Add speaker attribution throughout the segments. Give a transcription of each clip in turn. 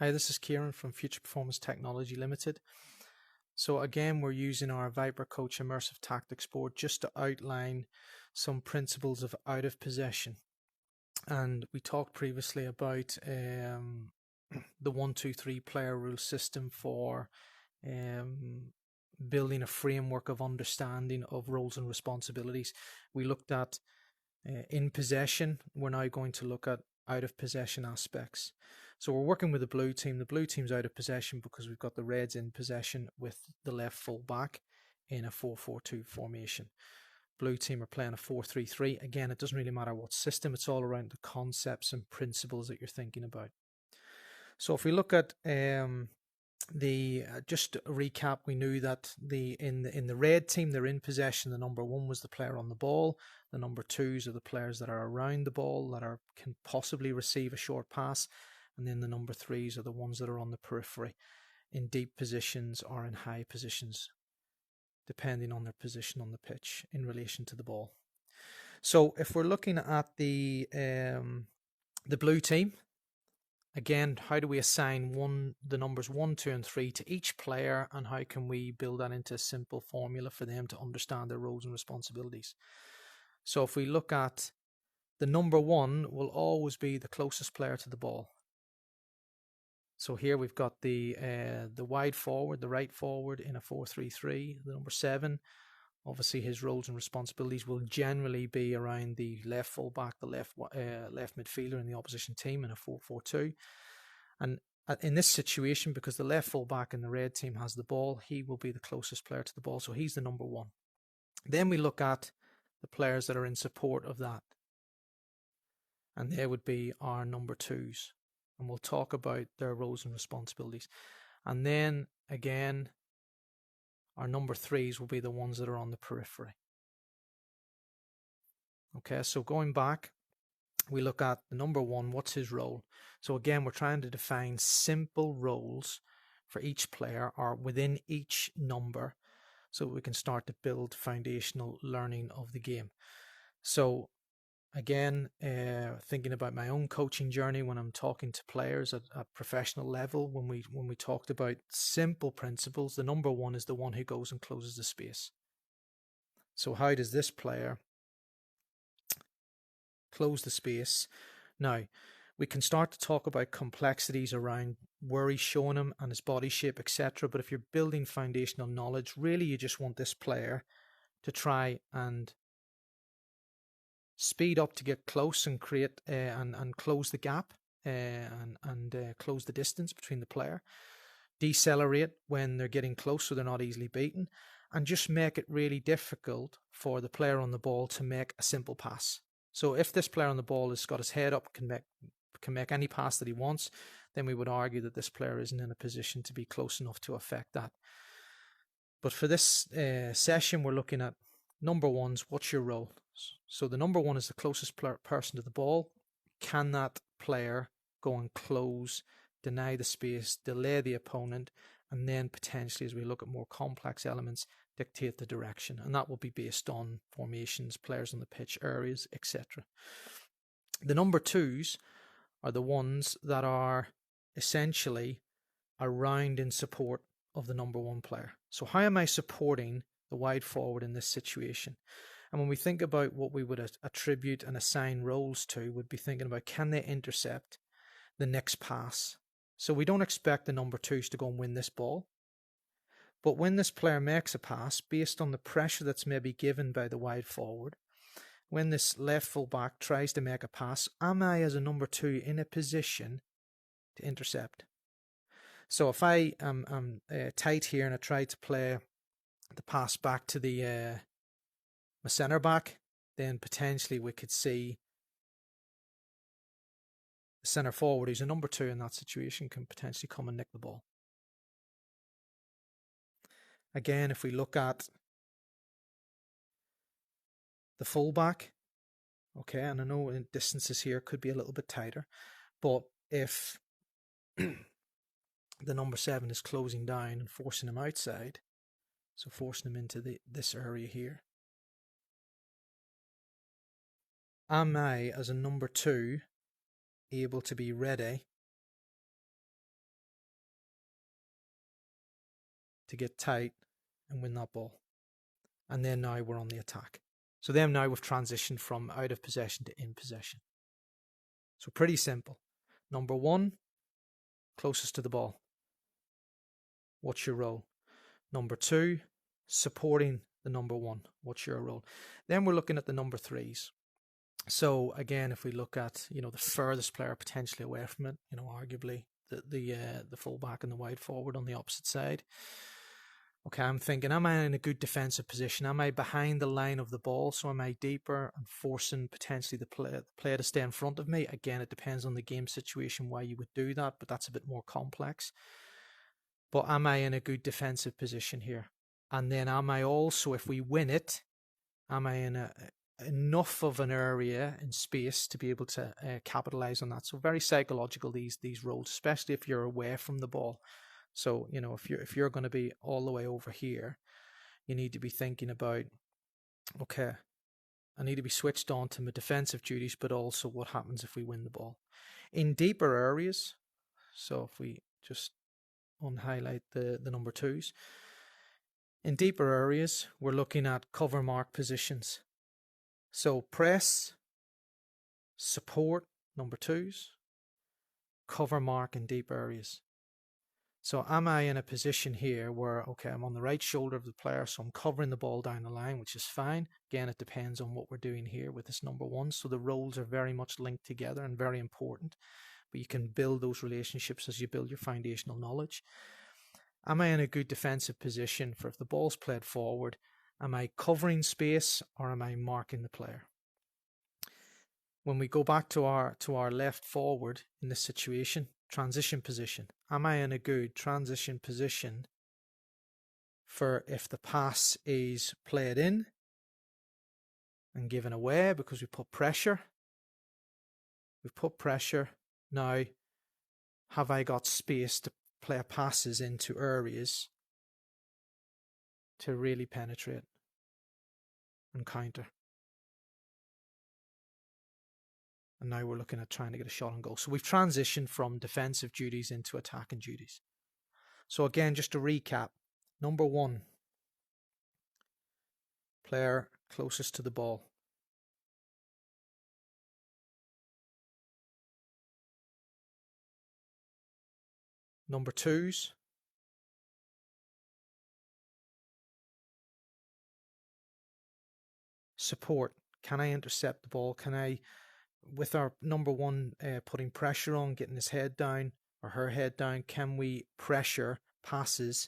Speaker 1: Hi, this is Kieran from Future Performance Technology Limited. So again, we're using our ViPER Coach Immersive Tactics board just to outline some principles of out of possession. And we talked previously about the 1-2-3 player rule system for building a framework of understanding of roles and responsibilities. We looked at in possession. We're now going to look at out of possession aspects. So we're working with the blue team. The blue team's out of possession because we've got the reds in possession with the left full back in a 4-4-2 formation. Blue team are playing a 4-3-3. Again, it doesn't really matter what system, it's all around the concepts and principles that you're thinking about. So if we look at just to recap, we knew that in the red team, they're in possession. The number 1 was the player on the ball. The number 2s are the players that are around the ball that can possibly receive a short pass, and then the number 3s are the ones that are on the periphery, in deep positions or in high positions, depending on their position on the pitch in relation to the ball. So if we're looking at the blue team, again, how do we assign the numbers 1, 2, and 3 to each player, and how can we build that into a simple formula for them to understand their roles and responsibilities? So if we look at the number 1, will always be the closest player to the ball. So here we've got the wide forward, the right forward in a 4-3-3. The number 7, obviously his roles and responsibilities will generally be around the left full back, the left midfielder in the opposition team in a 4-4-2. And in this situation, because the left full back in the red team has the ball, he will be the closest player to the ball. So he's the number 1. Then we look at the players that are in support of that, and they would be our number 2s. And we'll talk about their roles and responsibilities. And then again, our number 3s will be the ones that are on the periphery. Okay, so going back, we look at the number 1, what's his role? So again, we're trying to define simple roles for each player or within each number, so we can start to build foundational learning of the game. So again, thinking about my own coaching journey when I'm talking to players at a professional level, when we talked about simple principles, the number 1 is the one who goes and closes the space. So how does this player close the space? Now, we can start to talk about complexities around where he's showing him and his body shape, etc. But if you're building foundational knowledge, really you just want this player to try and speed up to get close and create and close the gap and close the distance between the player, decelerate when they're getting close so they're not easily beaten, and just make it really difficult for the player on the ball to make a simple pass. So if this player on the ball has got his head up, can make any pass that he wants, then we would argue that this player isn't in a position to be close enough to affect that. But for this session, we're looking at number 1s, what's your role? So the number 1 is the closest person to the ball. Can that player go and close, deny the space, delay the opponent, and then potentially, as we look at more complex elements, dictate the direction? And that will be based on formations, players on the pitch, areas, etc. The number 2s are the ones that are essentially around in support of the number 1 player. So how am I supporting the wide forward in this situation? And when we think about what we would attribute and assign roles to, we'd be thinking about, can they intercept the next pass? So we don't expect the number 2s to go and win this ball. But when this player makes a pass, based on the pressure that's maybe given by the wide forward, when this left full back tries to make a pass, am I as a number 2 in a position to intercept? So if I am tight here and I try to play the pass back to my centre back, then potentially we could see the centre forward, who's a number 2 in that situation, can potentially come and nick the ball. Again, if we look at the full back, okay, and I know distances here could be a little bit tighter, but if the number 7 is closing down and forcing him outside, so forcing him into this area here, am I, as a number 2, able to be ready to get tight and win that ball. And then now we're on the attack. So then now we've transitioned from out of possession to in possession. So pretty simple. Number one, closest to the ball. What's your role? Number two, supporting the number one. What's your role? Then we're looking at the number threes. So again, if we look at, the furthest player potentially away from it, arguably the fullback and the wide forward on the opposite side. Okay, I'm thinking, am I in a good defensive position? Am I behind the line of the ball? So am I deeper and forcing potentially the player to stay in front of me? Again, it depends on the game situation why you would do that, but that's a bit more complex. But am I in a good defensive position here? And then am I also, if we win it, am I in enough of an area in space to be able to capitalize on that? So very psychological, these roles, especially if you're away from the ball. So, if you're going to be all the way over here, you need to be thinking about, okay, I need to be switched on to my defensive duties, but also what happens if we win the ball. In deeper areas, so if we just unhighlight the number twos, in deeper areas, we're looking at cover mark positions. So press, support, number twos, cover mark in deep areas. So am I in a position here where, okay, I'm on the right shoulder of the player, so I'm covering the ball down the line, which is fine. Again, it depends on what we're doing here with this number one. So the roles are very much linked together and very important. But you can build those relationships as you build your foundational knowledge. Am I in a good defensive position for if the ball's played forward? Am I covering space or am I marking the player? When we go back to our left forward in this situation, transition position. Am I in a good transition position for if the pass is played in and given away because we put pressure? We've put pressure. Now, have I got space to play passes into areas to really penetrate and counter? And now we're looking at trying to get a shot on goal. So we've transitioned from defensive duties into attacking duties. So again, just to recap, number one, player closest to the ball. Number twos, support. Can I intercept the ball? Can I, with our number one putting pressure on, getting his head down or her head down, can we pressure passes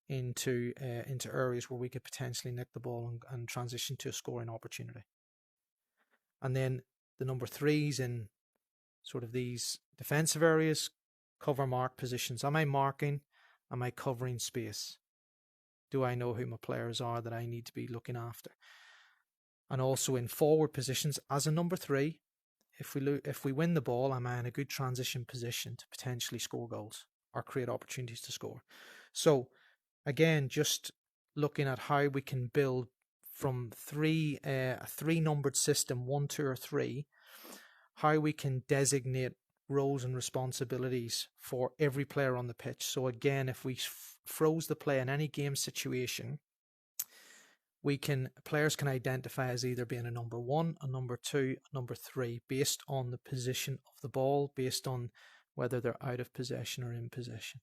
Speaker 1: into areas where we could potentially nick the ball and transition to a scoring opportunity? And then the number threes in sort of these defensive areas, cover mark positions. Am I marking? Am I covering space? Do I know who my players are that I need to be looking after? And also in forward positions as a number three, if we win the ball, am I in a good transition position to potentially score goals or create opportunities to score? So again, just looking at how we can build from a three numbered system, 1, 2, or 3, how we can designate roles and responsibilities for every player on the pitch. So again, if we froze the play in any game situation, players can identify as either being a number 1, a number 2, a number 3, based on the position of the ball, based on whether they're out of possession or in possession.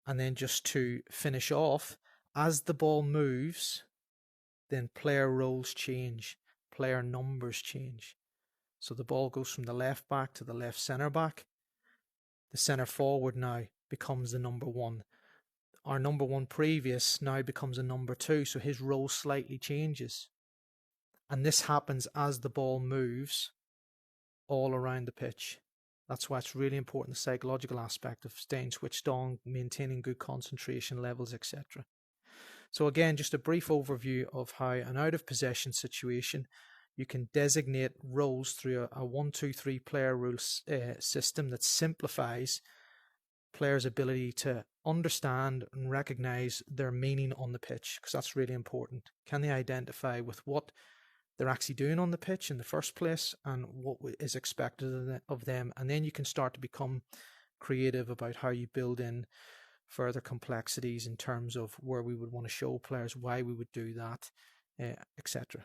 Speaker 1: And then just to finish off, as the ball moves, then player roles change, player numbers change. So the ball goes from the left back to the left centre back. The centre forward now becomes the number 1. Our number 1 previous now becomes a number 2, so his role slightly changes. And this happens as the ball moves all around the pitch. That's why it's really important, the psychological aspect of staying switched on, maintaining good concentration levels, etc. So again, just a brief overview of how an out of possession situation, you can designate roles through a 1, 2, 3 player rule system that simplifies players' ability to understand and recognize their meaning on the pitch, because that's really important. Can they identify with what they're actually doing on the pitch in the first place and what is expected of them? And then you can start to creative about how you build in further complexities in terms of where we would want to show players, why we would do that, etc.